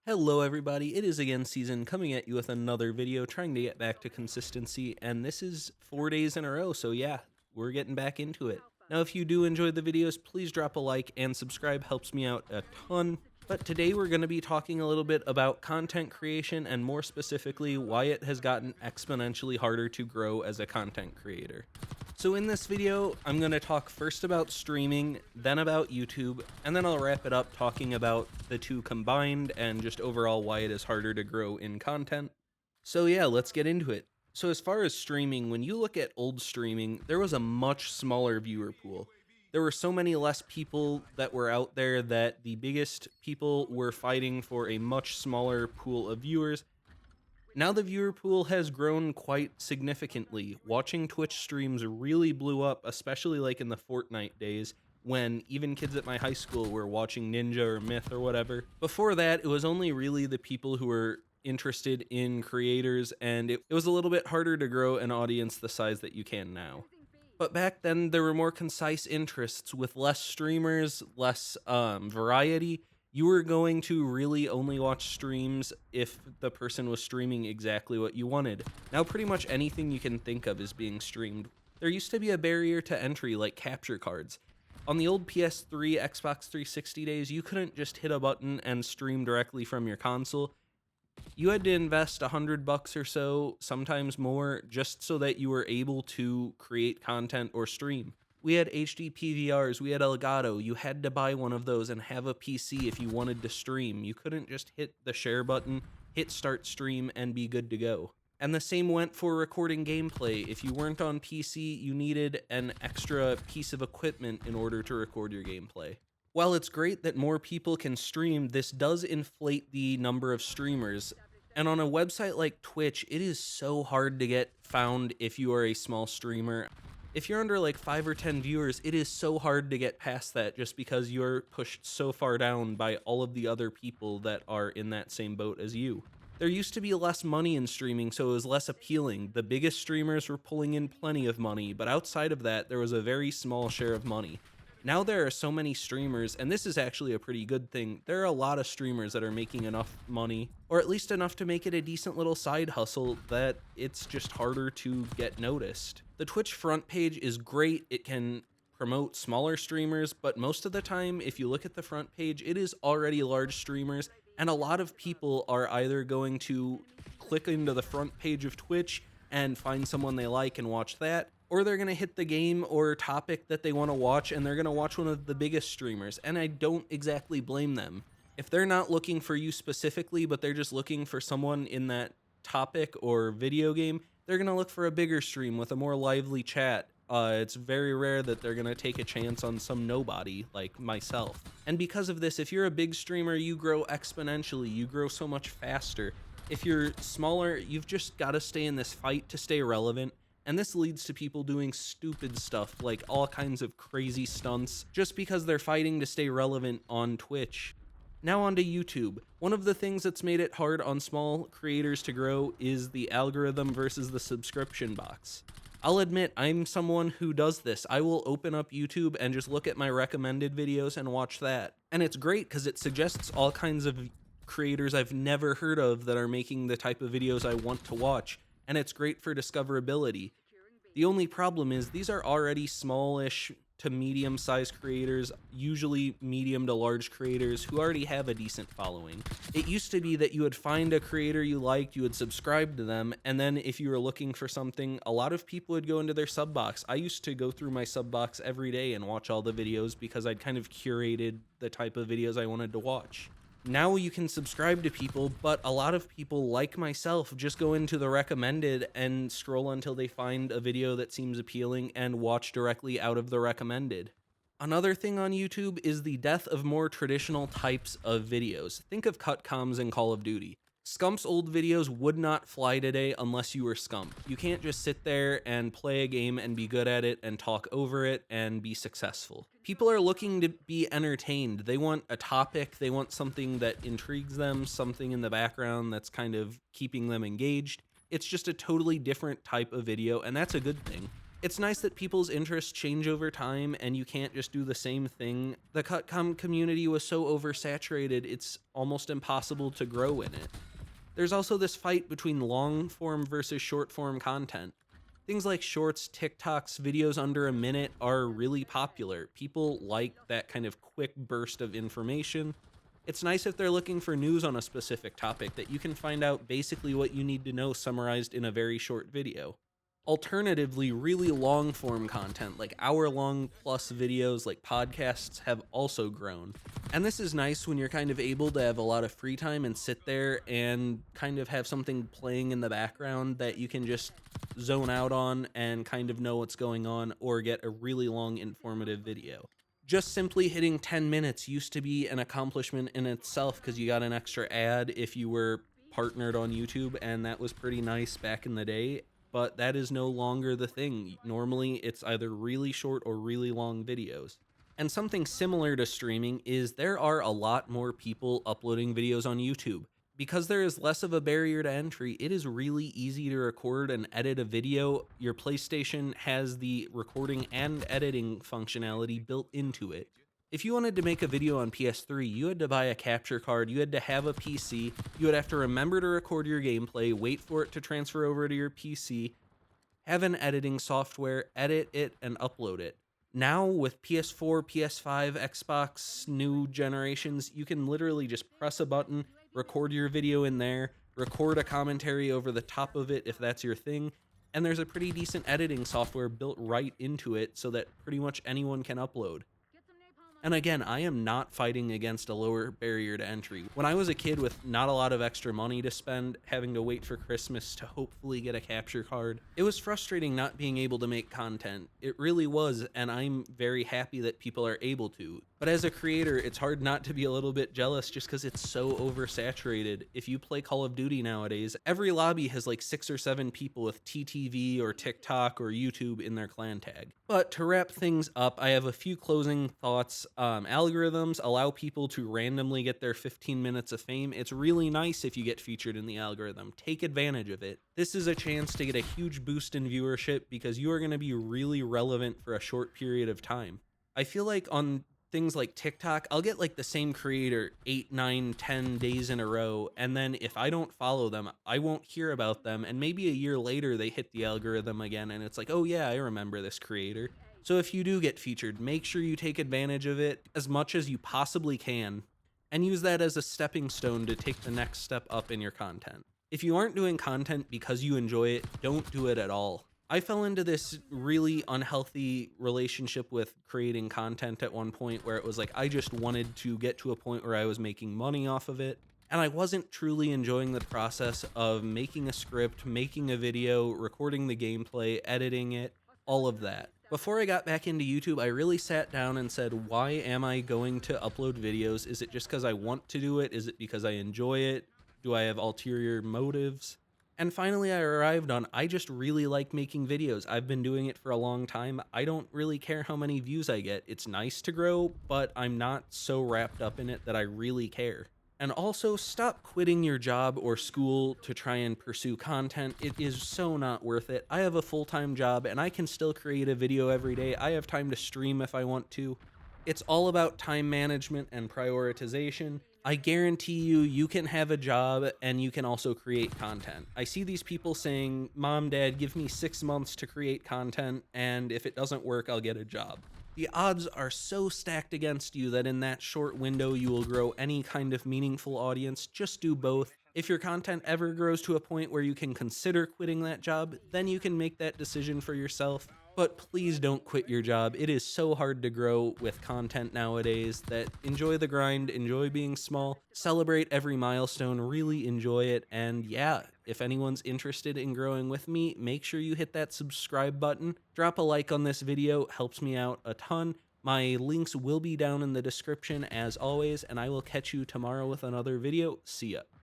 Hello everybody, it is again Season coming at you with another video trying to get back to consistency, and this is 4 days in a row, so yeah, we're getting back into it. Now if you do enjoy the videos, please drop a like and subscribe, helps me out a ton. But today we're going to be talking a little bit about content creation and more specifically why it has gotten exponentially harder to grow as a content creator. So in this video, I'm going to talk first about streaming, then about YouTube, and then I'll wrap it up talking about the two combined and just overall why it is harder to grow in content. So yeah, let's get into it. So as far as streaming, when you look at old streaming, there was a much smaller viewer pool. There were so many less people that were out there that the biggest people were fighting for a much smaller pool of viewers. Now the viewer pool has grown quite significantly. Watching Twitch streams really blew up, especially like in the Fortnite days when even kids at my high school were watching Ninja or Myth or whatever. Before that, it was only really the people who were interested in creators, and it was a little bit harder to grow an audience the size that you can now. But back then, there were more concise interests with less streamers, less variety. You were going to really only watch streams if the person was streaming exactly what you wanted. Now, pretty much anything you can think of is being streamed. There used to be a barrier to entry like capture cards. On the old PS3, Xbox 360 days, you couldn't just hit a button and stream directly from your console. You had to invest $100 or so, sometimes more, just so that you were able to create content or stream. We had HD PVRs, we had Elgato. You had to buy one of those and have a PC if you wanted to stream. You couldn't just hit the share button, hit start stream, and be good to go. And the same went for recording gameplay. If you weren't on PC, you needed an extra piece of equipment in order to record your gameplay. While it's great that more people can stream, this does inflate the number of streamers. And on a website like Twitch, it is so hard to get found if you are a small streamer. If you're under like 5 or 10 viewers, it is so hard to get past that just because you're pushed so far down by all of the other people that are in that same boat as you. There used to be less money in streaming, so it was less appealing. The biggest streamers were pulling in plenty of money, but outside of that, there was a very small share of money. Now there are so many streamers, and this is actually a pretty good thing. There are a lot of streamers that are making enough money, or at least enough to make it a decent little side hustle, that it's just harder to get noticed. The Twitch front page is great. It can promote smaller streamers, but most of the time, if you look at the front page, it is already large streamers, and a lot of people are either going to click into the front page of Twitch and find someone they like and watch that, or they're going to hit the game or topic that they want to watch and they're going to watch one of the biggest streamers, and I don't exactly blame them. If they're not looking for you specifically, but they're just looking for someone in that topic or video game, they're going to look for a bigger stream with a more lively chat. It's very rare that they're going to take a chance on some nobody like myself. And because of this, if you're a big streamer, you grow exponentially. You grow so much faster. If you're smaller, you've just got to stay in this fight to stay relevant. And this leads to people doing stupid stuff like all kinds of crazy stunts just because they're fighting to stay relevant on Twitch. Now on to YouTube. One of the things that's made it hard on small creators to grow is the algorithm versus the subscription box. I'll admit, I'm someone who does this. I will open up YouTube and just look at my recommended videos and watch that. And it's great because it suggests all kinds of creators I've never heard of that are making the type of videos I want to watch. And it's great for discoverability. The only problem is these are already smallish to medium-sized creators, usually medium to large creators who already have a decent following. It used to be that you would find a creator you liked, you would subscribe to them, and then if you were looking for something, a lot of people would go into their sub box. I used to go through my sub box every day and watch all the videos because I'd kind of curated the type of videos I wanted to watch. Now you can subscribe to people, but a lot of people, like myself, just go into the recommended and scroll until they find a video that seems appealing and watch directly out of the recommended. Another thing on YouTube is the death of more traditional types of videos. Think of cutcoms in Call of Duty. Scump's old videos would not fly today unless you were Scump. You can't just sit there and play a game and be good at it and talk over it and be successful. People are looking to be entertained. They want a topic, they want something that intrigues them, something in the background that's kind of keeping them engaged. It's just a totally different type of video, and that's a good thing. It's nice that people's interests change over time and you can't just do the same thing. The cutcom community was so oversaturated, it's almost impossible to grow in it. There's also this fight between long form versus short form content. Things like shorts, TikToks, videos under a minute are really popular. People like that kind of quick burst of information. It's nice if they're looking for news on a specific topic that you can find out basically what you need to know summarized in a very short video. Alternatively, really long form content like hour-long plus videos like podcasts have also grown. And this is nice when you're kind of able to have a lot of free time and sit there and kind of have something playing in the background that you can just zone out on and kind of know what's going on, or get a really long informative video. Just simply hitting 10 minutes used to be an accomplishment in itself because you got an extra ad if you were partnered on YouTube, and that was pretty nice back in the day. But that is no longer the thing. Normally, it's either really short or really long videos. And something similar to streaming is there are a lot more people uploading videos on YouTube. Because there is less of a barrier to entry, it is really easy to record and edit a video. Your PlayStation has the recording and editing functionality built into it. If you wanted to make a video on PS3, you had to buy a capture card, you had to have a PC, you would have to remember to record your gameplay, wait for it to transfer over to your PC, have an editing software, edit it, and upload it. Now, with PS4, PS5, Xbox, new generations, you can literally just press a button, record your video in there, record a commentary over the top of it if that's your thing, and there's a pretty decent editing software built right into it so that pretty much anyone can upload. And again, I am not fighting against a lower barrier to entry. When I was a kid with not a lot of extra money to spend, having to wait for Christmas to hopefully get a capture card, it was frustrating not being able to make content. It really was, and I'm very happy that people are able to. But as a creator, it's hard not to be a little bit jealous just because it's so oversaturated. If you play Call of Duty nowadays, every lobby has like 6 or 7 people with TTV or TikTok or YouTube in their clan tag. But to wrap things up, I have a few closing thoughts. Algorithms allow people to randomly get their 15 minutes of fame. It's really nice if you get featured in the algorithm. Take advantage of it. This is a chance to get a huge boost in viewership because you are going to be really relevant for a short period of time. I feel like on things like TikTok, I'll get like the same creator 8, 9, 10 days in a row, and then if I don't follow them, I won't hear about them, and maybe a year later they hit the algorithm again and it's like, oh yeah, I remember this creator. So if you do get featured, make sure you take advantage of it as much as you possibly can and use that as a stepping stone to take the next step up in your content. If you aren't doing content because you enjoy it, don't do it at all. I fell into this really unhealthy relationship with creating content at one point where it was like I just wanted to get to a point where I was making money off of it, and I wasn't truly enjoying the process of making a script, making a video, recording the gameplay, editing it, all of that. Before I got back into YouTube, I really sat down and said, why am I going to upload videos? Is it just because I want to do it? Is it because I enjoy it? Do I have ulterior motives? And finally, I arrived on, I just really like making videos. I've been doing it for a long time. I don't really care how many views I get. It's nice to grow, but I'm not so wrapped up in it that I really care. And also, stop quitting your job or school to try and pursue content. It is so not worth it. I have a full-time job and I can still create a video every day. I have time to stream if I want to. It's all about time management and prioritization. I guarantee you, you can have a job and you can also create content. I see these people saying, Mom, Dad, give me 6 months to create content, and if it doesn't work, I'll get a job. The odds are so stacked against you that in that short window, you will grow any kind of meaningful audience. Just do both. If your content ever grows to a point where you can consider quitting that job, then you can make that decision for yourself. But please don't quit your job. It is so hard to grow with content nowadays that enjoy the grind, enjoy being small, celebrate every milestone, really enjoy it. And yeah, if anyone's interested in growing with me, make sure you hit that subscribe button. Drop a like on this video, helps me out a ton. My links will be down in the description as always, and I will catch you tomorrow with another video. See ya.